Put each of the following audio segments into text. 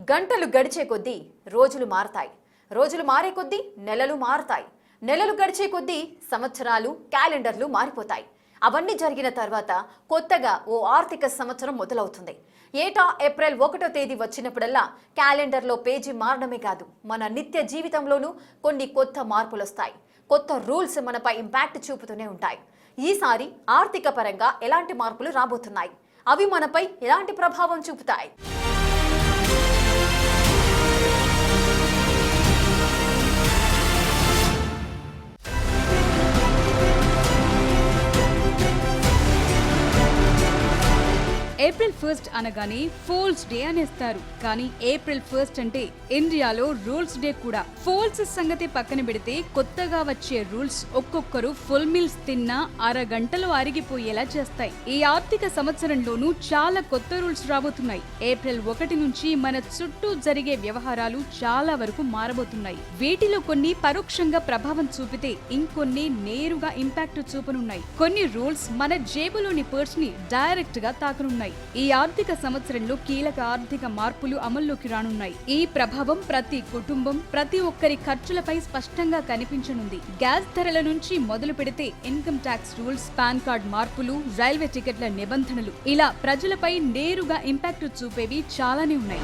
గంటలు గడిచే కొద్దీ రోజులు మారతాయి. రోజులు మారే కొద్దీ నెలలు మారతాయి. నెలలు గడిచే కొద్దీ సంవత్సరాలు, క్యాలెండర్లు మారిపోతాయి. అవన్నీ జరిగిన తర్వాత కొత్తగా ఓ ఆర్థిక సంవత్సరం మొదలవుతుంది. ఏటా ఏప్రిల్ 1వ తేదీ వచ్చినప్పుడల్లా క్యాలెండర్లో పేజీ మారడమే కాదు, మన నిత్య జీవితంలోనూ కొన్ని కొత్త మార్పులు వస్తాయి. కొత్త రూల్స్ మనపై ఇంపాక్ట్ చూపుతూనే ఉంటాయి. ఈసారి ఆర్థిక పరంగా ఎలాంటి మార్పులు రాబోతున్నాయి? అవి మనపై ఎలాంటి ప్రభావం చూపుతాయి? ఏప్రిల్ 1 అనగానే ఫూల్స్ డే అనేస్తారు. కానీ ఏప్రిల్ 1 అంటే ఇండియాలో రూల్స్ డే కూడా. ఫూల్స్ సంగతి పక్కన పెడితే కొత్తగా వచ్చే రూల్స్ ఒక్కొక్కరు ఫుల్ మీల్స్ తిన్నా అరగంటలో అరిగిపోయేలా చేస్తాయి. ఈ ఆర్థిక సంవత్సరంలోనూ చాలా కొత్త రూల్స్ రాబోతున్నాయి. ఏప్రిల్ 1 నుంచి మన చుట్టూ జరిగే వ్యవహారాలు చాలా వరకు మారబోతున్నాయి. వీటిలో కొన్ని పరోక్షంగా ప్రభావం చూపితే ఇంకొన్ని నేరుగా ఇంపాక్ట్ చూపనున్నాయి. కొన్ని రూల్స్ మన జేబులోని పర్స్ ని డైరెక్ట్ గా తాకనున్నాయి. ఈ ఆర్థిక సంవత్సరంలో కీలక ఆర్థిక మార్పులు అమల్లోకి రానున్నాయి. ఈ ప్రభావం ప్రతి కుటుంబం, ప్రతి ఒక్కరి ఖర్చులపై స్పష్టంగా కనిపించనుంది. గ్యాస్ ధరల నుంచి మొదలు పెడితే income tax rules, pan card మార్పులు, రైల్వే టికెట్ల నిబంధనలు, ఇలా ప్రజలపై నేరుగా ఇంపాక్ట్ చూపేవి చాలానే ఉన్నాయి.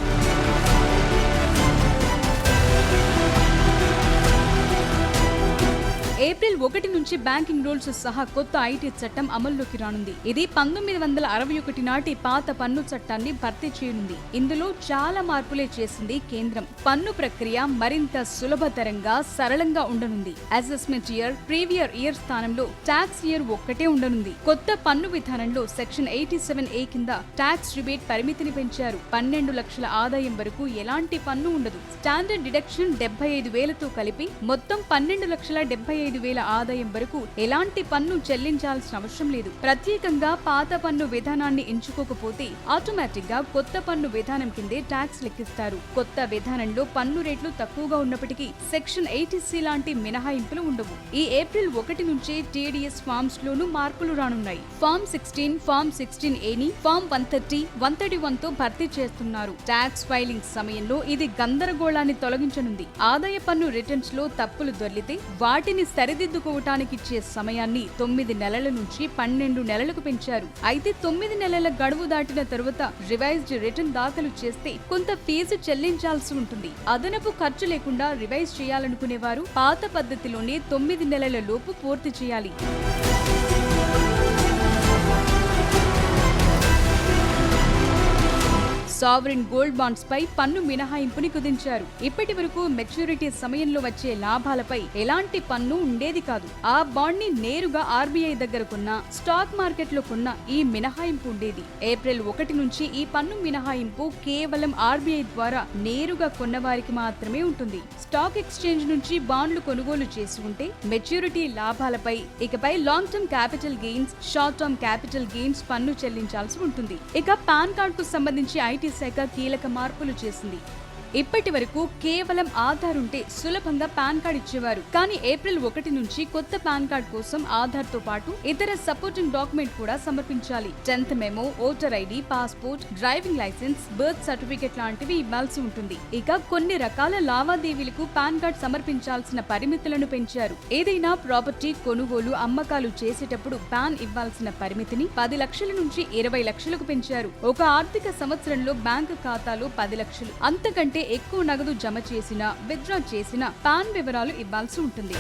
ఏప్రిల్ 1 నుంచి బ్యాంకింగ్ రూల్స్ సహా కొత్త ఐటీ చట్టం అమల్లోకి రానుంది. ఇది 1961 నాటి పాత పన్ను చట్టాన్ని భర్తీ చేయనుంది. ఇందులో చాలా మార్పులే చేసింది కేంద్రం. పన్ను ప్రక్రియ మరింత సులభతరంగా, సరళంగా ఉండనుంది. అసెస్మెంట్ ఇయర్, ప్రీవియర్ ఇయర్ స్థానంలో ట్యాక్స్ ఇయర్ ఒక్కటే ఉండనుంది. కొత్త పన్ను విధానంలో సెక్షన్ 87A కింద ట్యాక్స్ రిబేట్ పరిమితిని పెంచారు. 12 లక్షల ఆదాయం వరకు ఎలాంటి పన్ను ఉండదు. స్టాండర్డ్ డిడక్షన్ 75,000తో కలిపి మొత్తం 12,75,000 ఆదాయం వరకు ఎలాంటి పన్ను చెల్లించాల్సిన అవసరం లేదు. ప్రత్యేకంగా పాత పన్ను విధానాన్ని ఎంచుకోకపోతే ఆటోమేటిక్ గా కొత్త పన్ను విధానం కిందే ట్యాక్స్ లెక్కిస్తారు. కొత్త విధానంలో పన్ను రేట్లు తక్కువగా ఉన్నప్పటికీ సెక్షన్ 80C లాంటి మినహాయింపులు ఉండవు. ఈ ఏప్రిల్ 1 నుంచే TDS ఫార్మ్స్ లోనూ మార్పులు రానున్నాయి. ఫార్మ్ 16, ఫార్మ్ 16A ని ఫార్మ్ 130, 131తో భర్తీ చేస్తున్నారు. ట్యాక్స్ ఫైలింగ్ సమయంలో ఇది గందరగోళాన్ని తొలగించనుంది. ఆదాయ పన్ను రిటర్న్స్ లో తప్పులు దొర్లితే వాటిని సరిదిద్దుకోవటానికి ఇచ్చే సమయాన్ని 9 నెలల నుంచి 12 నెలలకు పెంచారు. అయితే 9 నెలల గడువు దాటిన తరువాత రివైజ్డ్ రిటర్న్ దాఖలు చేస్తే కొంత ఫీజు చెల్లించాల్సి ఉంటుంది. అదనపు ఖర్చు లేకుండా రివైజ్ చేయాలనుకునేవారు పాత పద్ధతిలోనే 9 నెలల లోపు పూర్తి చేయాలి. సావరిన్ గోల్డ్ బాండ్స్ పై పన్ను మినహాయింపుని కుదించారు. ఇప్పటి వరకు మెచ్యూరిటీ సమయంలో వచ్చే లాభాలపై ఎలాంటి పన్ను ఉండేది కాదు. ఆ బాండ్ ని నేరుగా RBI దగ్గర కొన్న, స్టాక్ మార్కెట్ లో కొన్న ఈ మినహాయింపు ఉండేది. ఏప్రిల్ 1 నుంచి ఈ పన్ను మినహాయింపు కేవలం RBI ద్వారా నేరుగా కొన్నవారికి మాత్రమే ఉంటుంది. స్టాక్ ఎక్స్చేంజ్ నుంచి బాండ్లు కొనుగోలు చేసి ఉంటే మెచ్యూరిటీ లాభాలపై ఇకపై long term capital gains, short term capital gains పన్ను చెల్లించాల్సి ఉంటుంది. ఇక పాన్ కార్డ్ కు సంబంధించి ఐటీ శాఖ కీలక మార్పులు చేసింది. ఇప్పటి వరకు కేవలం ఆధార్ ఉంటే సులభంగా పాన్ కార్డ్ ఇచ్చేవారు. కానీ ఏప్రిల్ 1 నుంచి కొత్త పాన్ కార్డ్ కోసం ఆధార్ తో పాటు ఇతర సపోర్టింగ్ డాక్యుమెంట్ కూడా సమర్పించాలి. 10th memo, voter ID, passport, driving licence, birth certificate లాంటివి ఇవ్వాల్సి ఉంటుంది. ఇక కొన్ని రకాల లావాదేవీలకు పాన్ కార్డ్ సమర్పించాల్సిన పరిమితులను పెంచారు. ఏదైనా ప్రాపర్టీ కొనుగోలు, అమ్మకాలు చేసేటప్పుడు పాన్ ఇవ్వాల్సిన పరిమితిని 10 లక్షల నుంచి 20 లక్షలకు పెంచారు. ఒక ఆర్థిక సంవత్సరంలో బ్యాంకు ఖాతాలో 10 లక్షలు అంతకంటే ఎక్కువ నగదు జమ చేసినా, విత్డ్రా చేసినా పాన్ వివరాలు ఇవ్వాల్సి ఉంటుంది.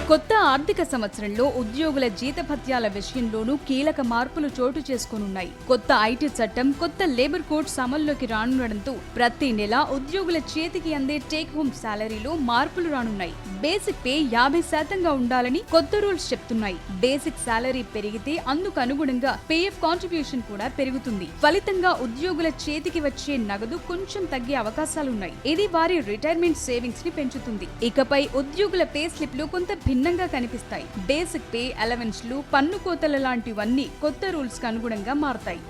కొత్త ఆర్థిక సంవత్సరంలో ఉద్యోగుల జీతభత్యాల విషయంలోనూ కీలక మార్పులు చోటు చేసుకోనున్నాయి. కొత్త ఐటీ చట్టం, కొత్త లేబర్ కోడ్స్ అమల్లోకి రానుండడంతో ప్రతి నెల ఉద్యోగుల చేతికి అందే టేక్ హోమ్ సాలరీలో మార్పులు రానున్నాయి. బేసిక్ పే 50% ఉండాలని కొత్త రూల్స్ చెప్తున్నాయి. బేసిక్ సాలరీ పెరిగితే అందుకు అనుగుణంగా PF కాంట్రిబ్యూషన్ కూడా పెరుగుతుంది. ఫలితంగా ఉద్యోగుల చేతికి వచ్చే నగదు కొంచెం తగ్గే అవకాశాలున్నాయి. ఇది వారి రిటైర్మెంట్ సేవింగ్స్ ని పెంచుతుంది. ఇకపై ఉద్యోగుల పే స్లిప్లు కొంత భిన్నంగా కనిపిస్తాయి. బేసిక్ పే, అలవెన్స్లు, పన్ను కోతల లాంటివన్నీ కొత్త రూల్స్ కు అనుగుణంగా మారతాయి.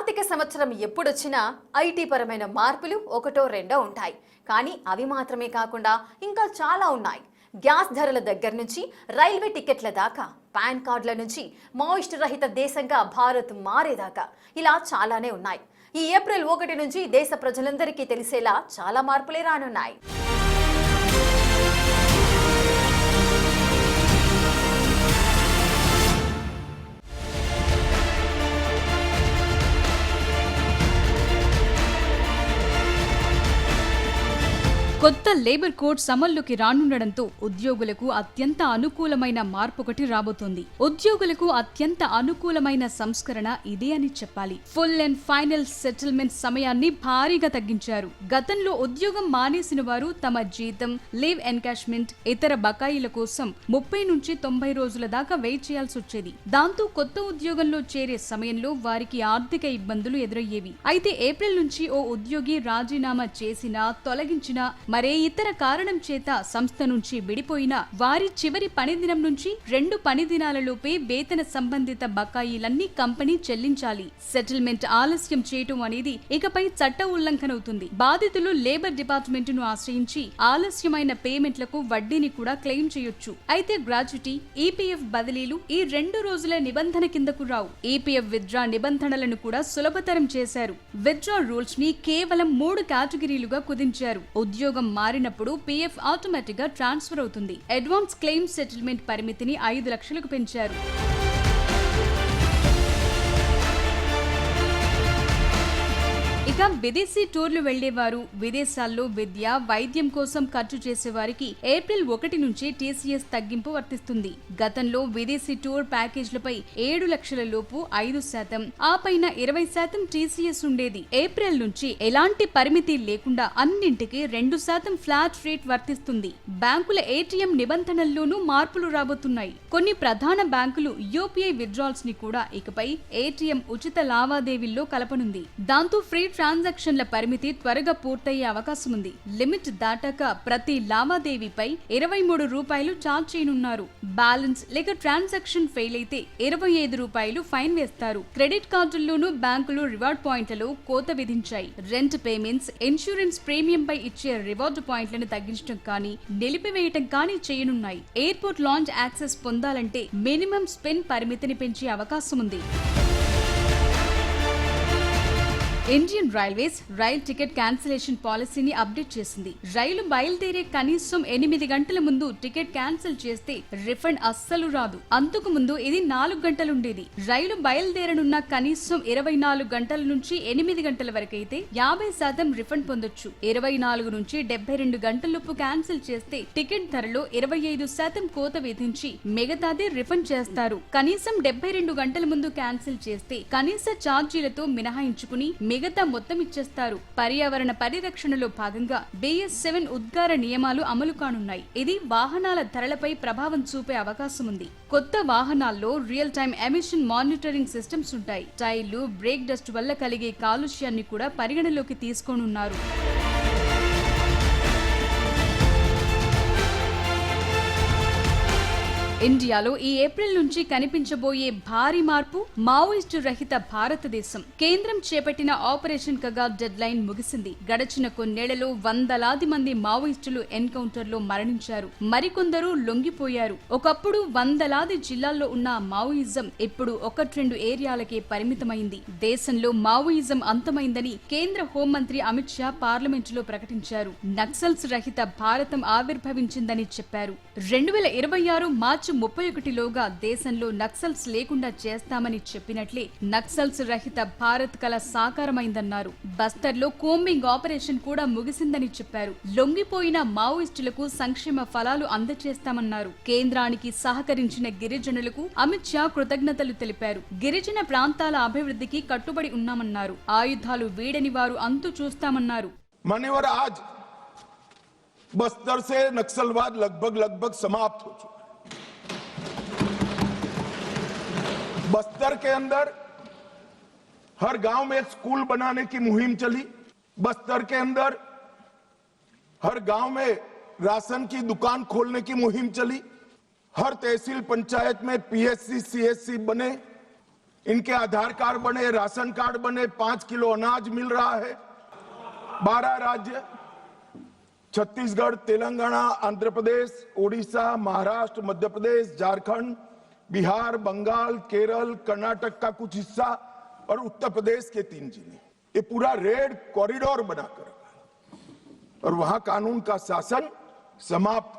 ఆర్థిక సంవత్సరం ఎప్పుడొచ్చినా ఐటీ పరమైన మార్పులు ఒకటో రెండో ఉంటాయి. కానీ అవి మాత్రమే కాకుండా ఇంకా చాలా ఉన్నాయి. గ్యాస్ ధరల దగ్గర నుంచి రైల్వే టికెట్ల దాకా, పాన్ కార్డుల నుంచి మాయిస్ట్ రహిత దేశంగా భారత్ మారేదాకా ఇలా చాలానే ఉన్నాయి. ఈ ఏప్రిల్ 1 నుంచి దేశ ప్రజలందరికీ తెలిసేలా చాలా మార్పులే రానున్నాయి. కొత్త లేబర్ కోడ్ అమల్లోకి రానుండడంతో ఉద్యోగులకు అత్యంత అనుకూలమైన మార్పు ఒకటి రాబోతోంది. ఉద్యోగులకు అత్యంత అనుకూలమైన సంస్కరణ ఇదే అని చెప్పాలి. ఫుల్ అండ్ ఫైనల్ సెటిల్మెంట్ సమయాన్ని భారీగా తగ్గించారు. గతంలో ఉద్యోగం మానేసిన వారు తమ జీతం, లీవ్ ఎన్కాష్మెంట్, ఇతర బకాయిల కోసం 30 నుంచి 90 రోజుల దాకా వెయిట్ చేయాల్సి వచ్చేది. దాంతో కొత్త ఉద్యోగంలో చేరే సమయంలో వారికి ఆర్థిక ఇబ్బందులు ఎదురయ్యేవి. అయితే ఏప్రిల్ నుంచి ఓ ఉద్యోగి రాజీనామా చేసినా, తొలగించినా, మరే ఇతర కారణం చేత సంస్థ నుంచి విడిపోయినా వారి చివరి పని దినం నుంచి 2 పని దినాలలోపే వేతన సంబంధిత బకాయిలన్నీ కంపెనీ చెల్లించాలి. సెటిల్మెంట్ ఆలస్యం చేయటం అనేది ఇకపై చట్ట ఉల్లంఘనవుతుంది. బాధితులు లేబర్ డిపార్ట్మెంట్ ను ఆశ్రయించి ఆలస్యమైన పేమెంట్లకు వడ్డీని కూడా క్లెయిమ్ చేయొచ్చు. అయితే గ్రాట్యుటీ, ఈపీఎఫ్ బదిలీలు ఈ 2 రోజుల నిబంధన కిందకు రావు. ఈపీఎఫ్ విత్డ్రా నిబంధనలను కూడా సులభతరం చేశారు. విత్డ్రా రూల్స్ ని కేవలం 3 కేటగిరీలుగా కుదించారు. ఉద్యోగం మారినప్పుడు పీఎఫ్ ఆటోమేటిక్ గా ట్రాన్స్ఫర్ అవుతుంది. అడ్వాన్స్ క్లెయిమ్ సెటిల్మెంట్ పరిమితిని 5 లక్షలకు పెంచారు. ఇక విదేశీ టూర్లు వెళ్లేవారు, విదేశాల్లో విద్య, వైద్యం కోసం ఖర్చు చేసేవారికి ఏప్రిల్ 1 నుంచి టీసీఎస్ తగ్గింపు వర్తిస్తుంది. గతంలో విదేశీ టూర్ ప్యాకేజ్లపై 7 లక్షల లోపు 5%, ఆ పైన 20% టీసీఎస్ ఉండేది. ఏప్రిల్ నుంచి ఎలాంటి పరిమితి లేకుండా అన్నింటికి 2% ఫ్లాట్ రేట్ వర్తిస్తుంది. బ్యాంకుల ఏటీఎం నిబంధనల్లోనూ మార్పులు రాబోతున్నాయి. కొన్ని ప్రధాన బ్యాంకులు యూపీఐ విత్డ్రాల్స్ ని కూడా ఇకపై ఏటీఎం ఉచిత లావాదేవీల్లో కలపనుంది. దాంతో ఫ్రీ ట్రాన్సాక్షన్ల పరిమితి త్వరగా పూర్తయ్యే అవకాశం ఉంది. లిమిట్ దాటాక ప్రతి లావాదేవీపై 23 రూపాయలు ఛార్జ్ చేయనున్నారు. బ్యాలెన్స్ లేక ట్రాన్సాక్షన్ ఫెయిల్ అయితే 25 రూపాయలు ఫైన్ వేస్తారు. క్రెడిట్ కార్డుల్లోనూ బ్యాంకులు రివార్డ్ పాయింట్లలో కోత విధించాయి. రెంట్ పేమెంట్స్, ఇన్సూరెన్స్ ప్రీమియం పై ఇచ్చే రివార్డు పాయింట్లను తగ్గించడం కానీ, నిలిపివేయటం కానీ చేయనున్నాయి. ఎయిర్పోర్ట్ లాంచ్ యాక్సెస్ పొందాలంటే మినిమం స్పెండ్ పరిమితిని పెంచే అవకాశం ఉంది. Indian railways rail ticket cancellation పాలసీని అప్డేట్ చేసింది. రైలు బయలుదేరే కనీసం 8 గంటల ముందు టికెట్ క్యాన్సిల్ చేస్తే రిఫండ్ అస్సలు రాదు. అంతకు ముందు ఇది 4 గంటలుండేది. రైలు బయలుదేరనున్న కనీసం 24 గంటల నుంచి 8 గంటల వరకైతే 50% రిఫండ్ పొందొచ్చు. 24 నుంచి 72 గంటలలోపు క్యాన్సిల్ చేస్తే టికెట్ ధరలో 25% కోత విధించి మిగతాది రిఫండ్ చేస్తారు. కనీసం 72 గంటల ముందు క్యాన్సిల్ చేస్తే కనీస ఛార్జీలతో మినహాయించుకుని మిగతా మొత్తం ఇచ్చేస్తారు. పర్యావరణ పరిరక్షణలో భాగంగా BS7 ఉద్గార నియమాలు అమలు కానున్నాయి. ఇది వాహనాల ధరలపై ప్రభావం చూపే అవకాశం ఉంది. కొత్త వాహనాల్లో real time emission monitoring systems ఉంటాయి. టైర్లు, బ్రేక్ డస్ట్ వల్ల కలిగే కాలుష్యాన్ని కూడా పరిగణలోకి తీసుకోనున్నారు. ఇండియాలో ఈ ఏప్రిల్ నుంచి కనిపించబోయే భారీ మార్పు మావోయిస్టు రహిత భారతదేశం. కేంద్రం చేపట్టిన ఆపరేషన్ కగా డెడ్ లైన్ ముగిసింది. గడచిన కొన్నేళ్లలో వందలాది మంది మావోయిస్టులు ఎన్కౌంటర్ లో మరణించారు. మరికొందరు లొంగిపోయారు. ఒకప్పుడు వందలాది జిల్లాల్లో ఉన్న మావోయిజం ఇప్పుడు 1-2 ఏరియాలకే పరిమితమైంది. దేశంలో మావోయిజం అంతమైందని కేంద్ర హోంమంత్రి అమిత్ షా పార్లమెంటులో ప్రకటించారు. నక్సల్స్ రహిత భారతం ఆవిర్భవించిందని చెప్పారు. 2026 మార్చి 31లోగా దేశంలో నక్సల్స్ లేకుండా చేస్తామని చెప్పినట్లే నక్సల్స్ రహిత భారత్ కల సాకారమైందన్నారు. బస్తర్లో కోంబింగ్ ఆపరేషన్ కూడా ముగిసిందని చెప్పారు. లొంగిపోయిన మావోయిస్టులకు సంక్షేమ ఫలాలు అందజేస్తామన్నారు. కేంద్రానికి సహకరించిన గిరిజనులకు అమిత్ షా కృతజ్ఞతలు తెలిపారు. గిరిజన ప్రాంతాల అభివృద్ధికి కట్టుబడి ఉన్నామన్నారు. ఆయుధాలు వీడని వారు అంతు చూస్తామన్నారు. बस्तर से नक्सलवाद लगभग समाप्त हो चुका है। बस्तर के अंदर हर गांव में एक स्कूल बनाने की मुहिम चली। बस्तर के अंदर हर गांव में राशन की दुकान खोलने की मुहिम चली। हर तहसील पंचायत में PSC CSC बने। इनके आधार कार्ड बने, राशन कार्ड बने, 5 किलो अनाज मिल रहा है। 12 राज्य छत्तीसगढ़, तेलंगाना, आंध्र प्रदेश, ओडिशा, महाराष्ट्र, मध्य प्रदेश, झारखंड, बिहार, बंगाल, केरल, कर्नाटक का कुछ हिस्सा और उत्तर प्रदेश के 3 जिले, ये पूरा रेड कॉरिडोर बनाकर और वहां कानून का शासन समाप्त।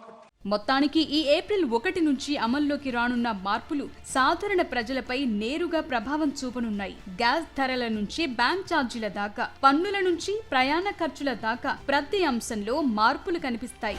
మొత్తానికి ఈ ఏప్రిల్ 1 నుంచి అమల్లోకి రానున్న మార్పులు సాధారణ ప్రజలపై నేరుగా ప్రభావం చూపనున్నాయి. గ్యాస్ ధరల నుంచి బ్యాంక్ ఛార్జీల దాకా, పన్నుల నుంచి ప్రయాణ ఖర్చుల దాకా ప్రతి అంశంలో మార్పులు కనిపిస్తాయి.